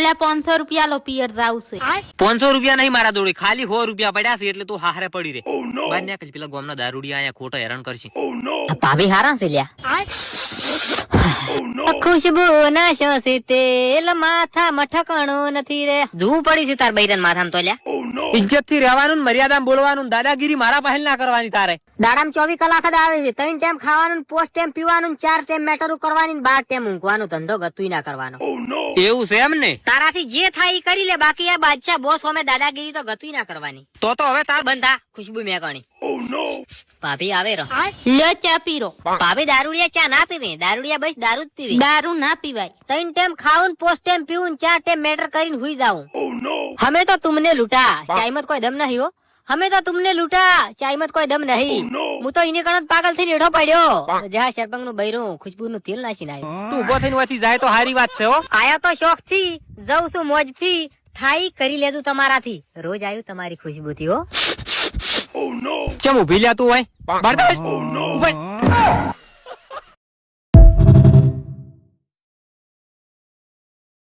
અલ્યા 500 રૂપિયા લો પિયર જાવ છે 500 રૂપિયા નહીં મારા જોડે, ખાલી 100 રૂપિયા પડ્યા છે એટલે તું હારે પડી રે. બાર ને પેલા ગામના દારૂડિયા અહીંયા ખોટો હેરાન કરશે. ભાભી હારા છે લ્યા. ખુશબુ ના શોષી તેલ માથા મઠકણો નથી રે. જોવું પડી છે તાર બૈરન માથામાં તો લ્યા. ઇજ્જત થી રહેવાનું, મર્યાદામાં બોલવાનું, દાદાગીરી મારા પહેલ ના કરવાની તારે. દાડામાં 24 કલાક જ આવે છે. 3 ટાઈમ ખાવાનું, 5 ટાઈમ પીવાનું, 4 ટાઈમ મેટરો કરવાની, 12 ટાઈમ ઊંઘવાનું, ધંધો ગતુંય ના કરવાનો. એવું છે એમ ને? તારાથી જે થાય ઈ કરી લે, બાકી આ બાદશાહ બોસ હોમે દાદાગીરી તો ગતુંય ના કરવાની. તો હવે તાર બંધા ખુશબુ મેકણી. ભાભી આવે રો. લ્યો ચા પીરો. ભાભી દારૂડિયા ચા ના પીવે, દારૂડિયા બસ દારૂ જ પીવે. દારૂ ના પીવાય. 3 ટાઈમ ખાવું, 5 ટાઈમ પીવું, 4 ટાઈમ મેટર કરીને હુઈ જાઉં. हमें तो तुमने लूटा, चाय मत कोई दम नहीं हो. हमें तो तुमने लूटा, चाय मत कोई दम नहीं. હું તો ઇને કણ પાગલ થઈને એઠો પડ્યો. જા સરપંચ નું બૈરું ખુશબુ નું તેલ નાખી નાખ્યું. તું ઉભો થઈને વાથી જાય તો હારી વાત છે હો. આયા તો શોખ થી, જઉં છું મોજ થી, થાય કરી લેતું તમારાથી. રોજ આવ્યું તમારી ખુશબુ થી હો. ચમ ઉભી લ્યા તું હોય. બરદાસ્ત ઉભા